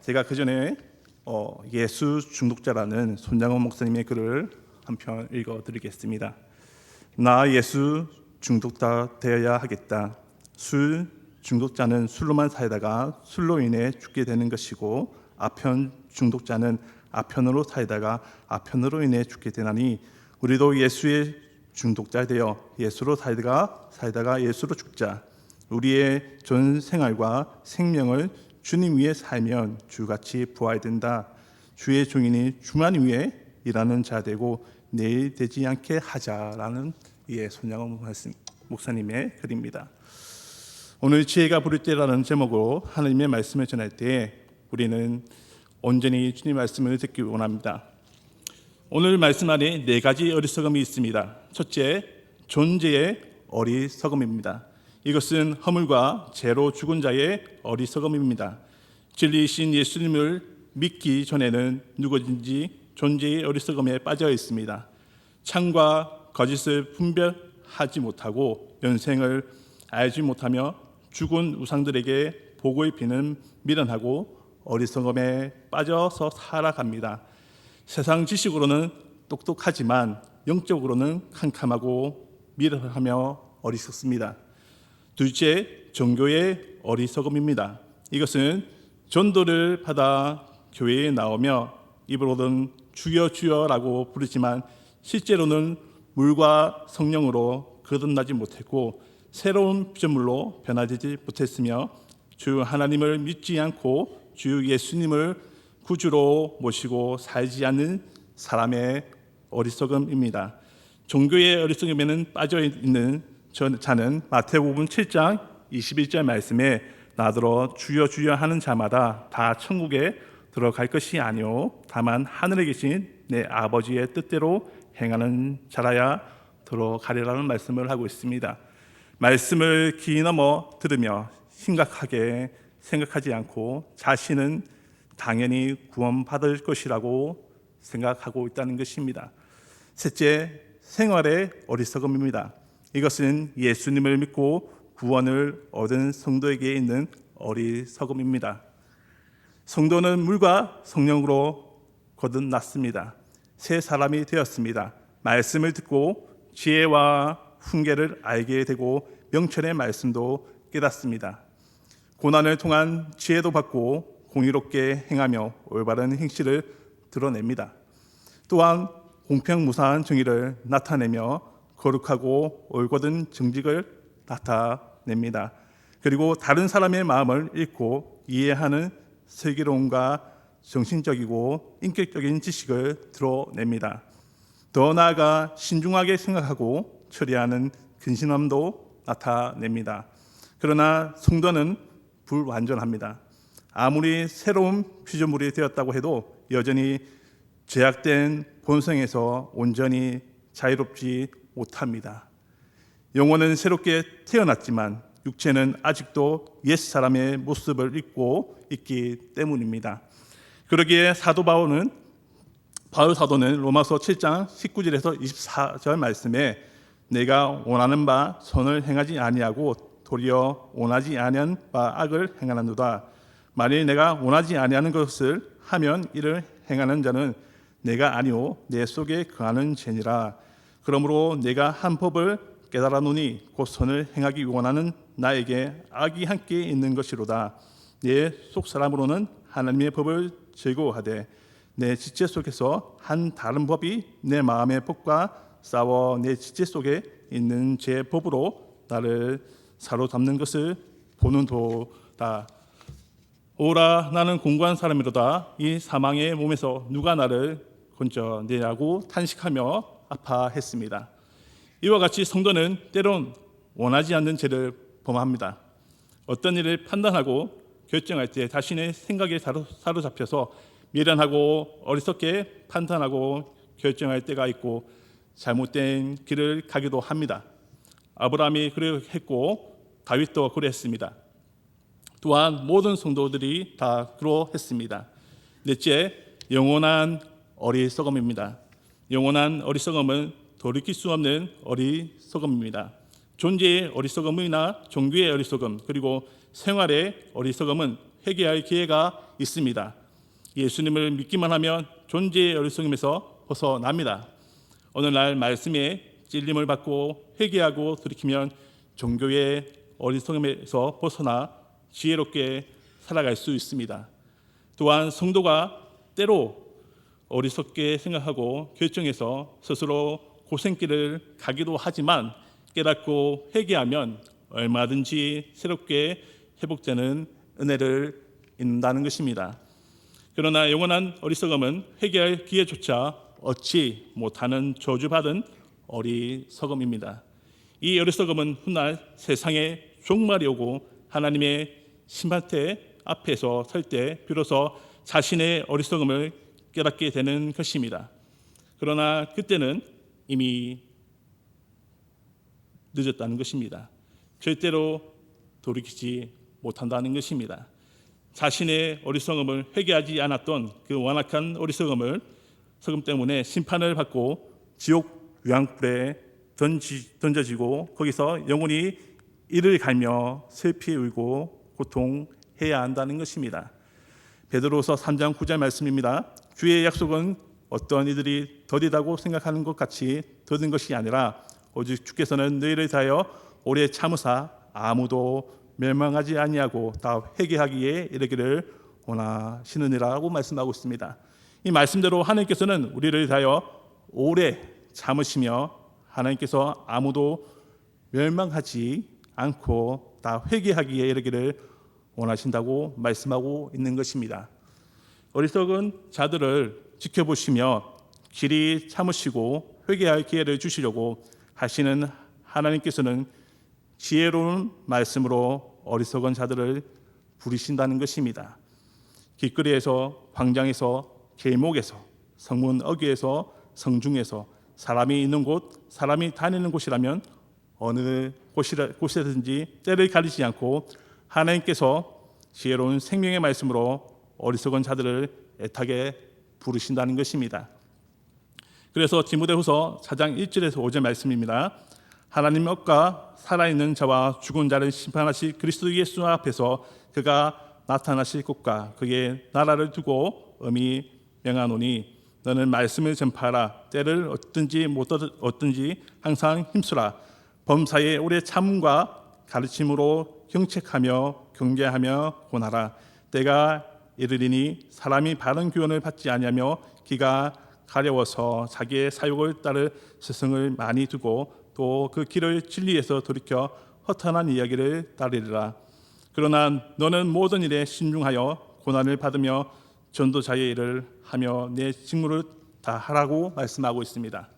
제가 그전에 예수 중독자라는 손장원 목사님의 글을 한 편 읽어드리겠습니다. 나 예수 중독자 되어야 하겠다. 술 중독자는 술로만 살다가 술로 인해 죽게 되는 것이고, 아편 중독자는 아편으로 살다가 아편으로 인해 죽게 되나니, 우리도 예수의 중독자 되어 예수로 살다가 예수로 죽자. 우리의 전 생활과 생명을 주님 위에 살면 주같이 부활 된다. 주의 종인이 주만 위에 일하는 자 되고 내일 되지 않게 하자라는 손장원 목사님의 글입니다. 오늘 지혜가 부를 때라는 제목으로 하나님의 말씀을 전할 때 우리는 온전히 주님 말씀을 듣기 원합니다. 오늘 말씀 안에 4가지 어리석음이 있습니다. 첫째, 존재의 어리석음입니다. 이것은 허물과 죄로 죽은 자의 어리석음입니다. 진리이신 예수님을 믿기 전에는 누구든지 존재의 어리석음에 빠져 있습니다. 참과 거짓을 분별하지 못하고 연생을 알지 못하며 죽은 우상들에게 복을 비는 미련하고 어리석음에 빠져서 살아갑니다. 세상 지식으로는 똑똑하지만 영적으로는 캄캄하고 미련하며 어리석습니다. 둘째, 종교의 어리석음입니다. 이것은 전도를 받아 교회에 나오며 입으로는 주여 주여라고 부르지만 실제로는 물과 성령으로 거듭나지 못했고 새로운 피조물로 변화되지 못했으며 주 하나님을 믿지 않고 주 예수님을 구주로 모시고 살지 않는 사람의 어리석음입니다. 종교의 어리석음에는 빠져있는 자는 마태복음 7장 21절 말씀에 나더러 주여 주여 하는 자마다 다 천국에 들어갈 것이 아니요 다만 하늘에 계신 내 아버지의 뜻대로 행하는 자라야 들어가리라는 말씀을 하고 있습니다. 말씀을 귀 넘어 들으며 심각하게 생각하지 않고 자신은 당연히 구원받을 것이라고 생각하고 있다는 것입니다. 셋째, 생활의 어리석음입니다. 이것은 예수님을 믿고 구원을 얻은 성도에게 있는 어리석음입니다. 성도는 물과 성령으로 거듭났습니다. 새 사람이 되었습니다. 말씀을 듣고 지혜와 훈계를 알게 되고 명철의 말씀도 깨닫습니다. 고난을 통한 지혜도 받고 공의롭게 행하며 올바른 행실을 드러냅니다. 또한 공평무사한 정의를 나타내며 거룩하고 올곧은 정직을 나타냅니다. 그리고 다른 사람의 마음을 읽고 이해하는 슬기로움과 정신적이고 인격적인 지식을 드러냅니다. 더 나아가 신중하게 생각하고 처리하는 근신함도 나타냅니다. 그러나 성도는 불완전합니다. 아무리 새로운 피조물이 되었다고 해도 여전히 제약된 본성에서 온전히 자유롭지 못합니다. 영혼은 새롭게 태어났지만 육체는 아직도 옛사람의 모습을 입고 있기 때문입니다. 그러기에 바울 사도는 로마서 7장 19절에서 24절 말씀에 내가 원하는 바 선을 행하지 아니하고 도리어 원하지 아니한 바 악을 행하는도다. 만일 내가 원하지 아니하는 것을 하면 이를 행하는 자는 내가 아니오 내 속에 거하는 죄니라. 그러므로 내가 한 법을 깨달아노니 곧 선을 행하기 원하는 나에게 악이 함께 있는 것이로다. 내 속사람으로는 하나님의 법을 즐거워하되 내 지체 속에서 한 다른 법이 내 마음의 법과 싸워 내 지체 속에 있는 제 법으로 나를 사로잡는 것을 보는도다. 오라 나는 공고한 사람이로다. 이 사망의 몸에서 누가 나를 건져내냐고 탄식하며 아파했습니다. 이와 같이 성도는 때론 원하지 않는 죄를 범합니다. 어떤 일을 판단하고 결정할 때 자신의 생각에 사로잡혀서 미련하고 어리석게 판단하고 결정할 때가 있고 잘못된 길을 가기도 합니다. 아브라함이 그랬고 다윗도 그랬습니다. 또한 모든 성도들이 다 그러했습니다. 넷째, 영원한 어리석음입니다. 영원한 어리석음은 돌이킬 수 없는 어리석음입니다. 존재의 어리석음이나 종교의 어리석음 그리고 생활의 어리석음은 회개할 기회가 있습니다. 예수님을 믿기만 하면 존재의 어리석음에서 벗어납니다. 어느 날 말씀에 찔림을 받고 회개하고 돌이키면 종교의 어리석음에서 벗어나 지혜롭게 살아갈 수 있습니다. 또한 성도가 때로 어리석게 생각하고 결정해서 스스로 고생길을 가기도 하지만 깨닫고 회개하면 얼마든지 새롭게 회복되는 은혜를 입는다는 것입니다. 그러나 영원한 어리석음은 회개할 기회조차 얻지 못하는 저주받은 어리석음입니다. 이 어리석음은 훗날 세상의 종말이 오고 하나님의 심판대 앞에서 설 때 비로소 자신의 어리석음을 깨닫게 되는 것입니다. 그러나 그때는 이미 늦었다는 것입니다. 절대로 돌이키지 못한다는 것입니다. 자신의 어리석음을 회개하지 않았던 그 완악한 어리석음 때문에 심판을 받고 지옥 유황불에 던져지고 거기서 영원히 이를 갈며 슬피 울고 고통해야 한다는 것입니다. 베드로서 3장 9절 말씀입니다. 주의 약속은 어떤 이들이 더디다고 생각하는 것 같이 더딘 것이 아니라 오직 주께서는 너희를 다하여 오래 참으사 아무도 멸망하지 아니하고 다 회개하기에 이르기를 원하시느니라고 말씀하고 있습니다. 이 말씀대로 하나님께서는 우리를 다하여 오래 참으시며 하나님께서 아무도 멸망하지 않고 다 회개하기에 이르기를 원하신다고 말씀하고 있는 것입니다. 어리석은 자들을 지켜보시며 길이 참으시고 회개할 기회를 주시려고 하시는 하나님께서는 지혜로운 말씀으로 어리석은 자들을 부르신다는 것입니다. 길거리에서, 광장에서, 길목에서, 성문 어귀에서, 성중에서, 사람이 있는 곳, 사람이 다니는 곳이라면 어느 곳이든지 때를 가리지 않고 하나님께서 지혜로운 생명의 말씀으로 어리석은 자들을 애타게 부르신다는 것입니다. 그래서 디모데후서 4장 1절에서 5절 말씀입니다. 하나님 업과 살아있는 자와 죽은 자를 심판하실 그리스도 예수 앞에서 그가 나타나실 곳과 그의 나라를 두고 엄히 명하노니 너는 말씀을 전파하라. 때를 얻든지 못 얻든지 항상 힘쓰라. 범사에 오래 참음과 가르침으로 경책하며 경계하며 권하라. 때가 이르리니 사람이 바른 교훈을 받지 아니하며 귀가 가려워서 자기의 사욕을 따를 스승을 많이 두고 또 그 길을 진리에서 돌이켜 허탄한 이야기를 따르리라. 그러나 너는 모든 일에 신중하여 고난을 받으며 전도자의 일을 하며 내 직무를 다 하라고 말씀하고 있습니다.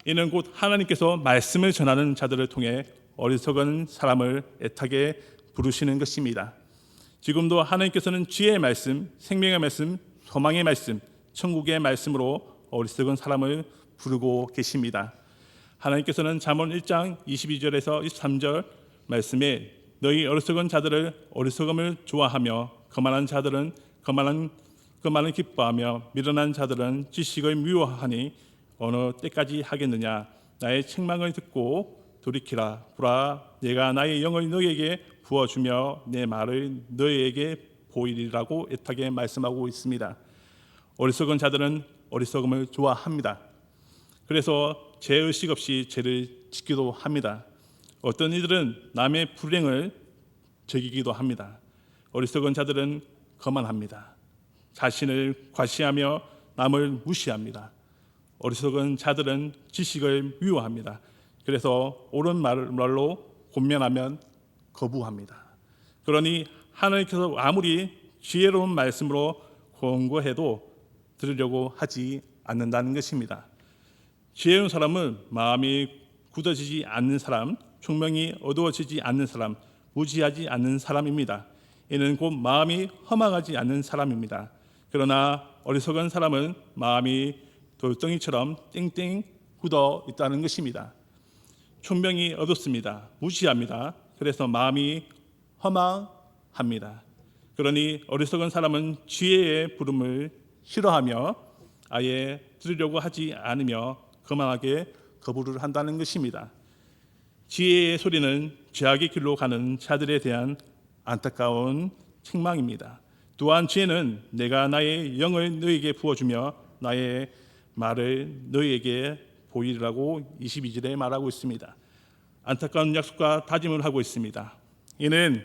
이는 곧 하나님께서 말씀을 전하는 자들을 통해 어리석은 사람을 애타게 부르시는 것입니다. 지금도 하나님께서는 지혜의 말씀, 생명의 말씀, 소망의 말씀, 천국의 말씀으로 어리석은 사람을 부르고 계십니다. 하나님께서는 잠언 1장 22절에서 23절 말씀에 너희 어리석은 자들을 어리석음을 좋아하며 거만한 자들은 거만을 기뻐하며 미련한 자들은 지식을 미워하니 어느 때까지 하겠느냐. 나의 책망을 듣고 돌이키라. 보라, 내가 나의 영을 너희에게 부어주며 내 말을 너희에게 보이리라고 애타게 말씀하고 있습니다. 어리석은 자들은 어리석음을 좋아합니다. 그래서 죄의식 없이 죄를 짓기도 합니다. 어떤 이들은 남의 불행을 즐기기도 합니다. 어리석은 자들은 거만합니다. 자신을 과시하며 남을 무시합니다. 어리석은 자들은 지식을 미워합니다. 그래서 옳은 말로 권면하면 거부합니다. 그러니 하나님께서 아무리 지혜로운 말씀으로 권고해도 들으려고 하지 않는다는 것입니다. 지혜로운 사람은 마음이 굳어지지 않는 사람, 총명이 어두워지지 않는 사람, 무지하지 않는 사람입니다. 이는 곧 마음이 허망하지 않는 사람입니다. 그러나 어리석은 사람은 마음이 돌덩이처럼 땡땡 굳어 있다는 것입니다. 총명이 어둡습니다. 무지합니다. 그래서 마음이 허망합니다. 그러니 어리석은 사람은 지혜의 부름을 싫어하며 아예 들으려고 하지 않으며 거만하게 거부를 한다는 것입니다. 지혜의 소리는 죄악의 길로 가는 자들에 대한 안타까운 책망입니다. 또한 지혜는 내가 나의 영을 너희에게 부어주며 나의 말을 너희에게 보이리라고 22절에 말하고 있습니다. 안타까운 약속과 다짐을 하고 있습니다. 이는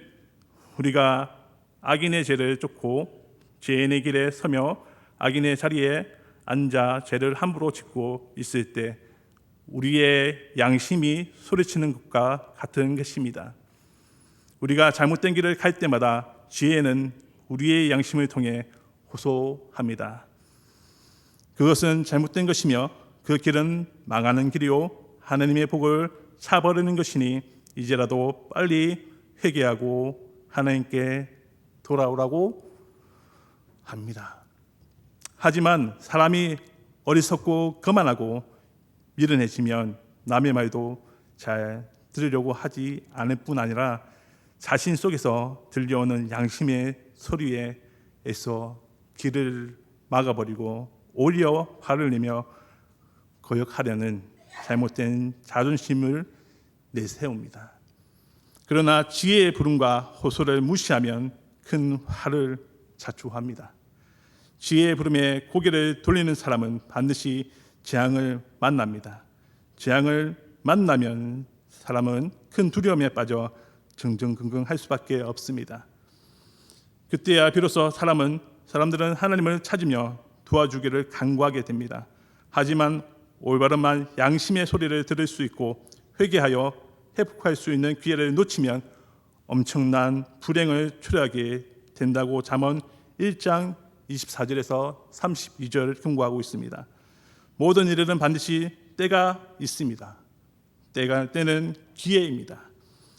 우리가 악인의 죄를 쫓고 죄인의 길에 서며 악인의 자리에 앉아 죄를 함부로 짓고 있을 때 우리의 양심이 소리치는 것과 같은 것입니다. 우리가 잘못된 길을 갈 때마다 지혜는 우리의 양심을 통해 호소합니다. 그것은 잘못된 것이며 그 길은 망하는 길이요 하나님의 복을 차버리는 것이니 이제라도 빨리 회개하고 하나님께 돌아오라고 합니다. 하지만 사람이 어리석고 거만하고 미련해지면 남의 말도 잘 들으려고 하지 않을 뿐 아니라 자신 속에서 들려오는 양심의 소리에 애써 길을 막아버리고 오히려 화를 내며 거역하려는 잘못된 자존심을 내세웁니다. 그러나 지혜의 부름과 호소를 무시하면 큰 화를 자초합니다. 지혜의 부름에 고개를 돌리는 사람은 반드시 재앙을 만납니다. 재앙을 만나면 사람은 큰 두려움에 빠져 정정긍긍할 수밖에 없습니다. 그때야 비로소 사람들은 하나님을 찾으며 도와주기를 간구하게 됩니다. 하지만 올바른 양심의 소리를 들을 수 있고 회개하여 회복할 수 있는 기회를 놓치면 엄청난 불행을 초래하게 된다고 잠언 1장 24절에서 32절 경고하고 있습니다. 모든 일에는 반드시 때가 있습니다. 때는 기회입니다.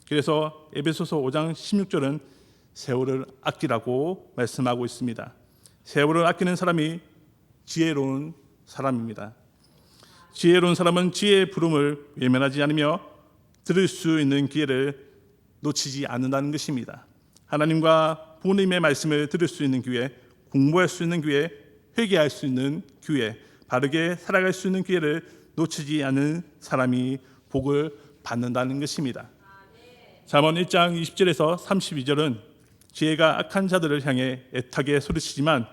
그래서 에베소서 5장 16절은 세월을 아끼라고 말씀하고 있습니다. 세월을 아끼는 사람이 지혜로운 사람입니다. 지혜로운 사람은 지혜의 부름을 외면하지 않으며 들을 수 있는 기회를 놓치지 않는다는 것입니다. 하나님과 부모님의 말씀을 들을 수 있는 기회, 공부할 수 있는 기회, 회개할 수 있는 기회, 바르게 살아갈 수 있는 기회를 놓치지 않는 사람이 복을 받는다는 것입니다. 잠언 1장 20절에서 32절은 지혜가 악한 자들을 향해 애타게 소리치지만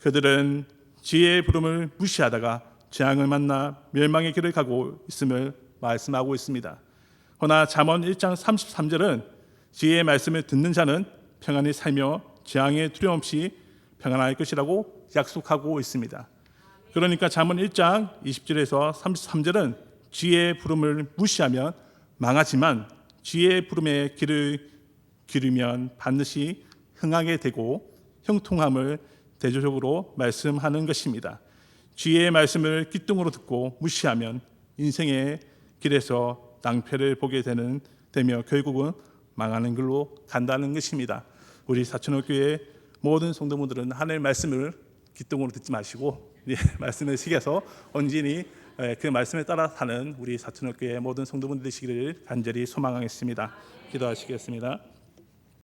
그들은 지혜의 부름을 무시하다가 재앙을 만나 멸망의 길을 가고 있음을 말씀하고 있습니다. 그러나 잠언 1장 33절은 지혜의 말씀을 듣는 자는 평안히 살며 재앙의 두려움 없이 평안할 것이라고 약속하고 있습니다. 그러니까 잠언 1장 20절에서 33절은 지혜의 부름을 무시하면 망하지만 지혜의 부름에 길을 기르면 반드시 흥하게 되고 형통함을 대조적으로 말씀하는 것입니다. 지혜의 말씀을 귓등으로 듣고 무시하면 인생의 길에서 낭패를 보게 되며 결국은 망하는 길로 간다는 것입니다. 우리 사천호교회 모든 성도분들은 하나님의 말씀을 귓등으로 듣지 마시고 말씀을 새겨서 온전히 그 말씀에 따라 사는 우리 사천호교회 모든 성도분들 되시기를 간절히 소망하겠습니다. 기도하시겠습니다.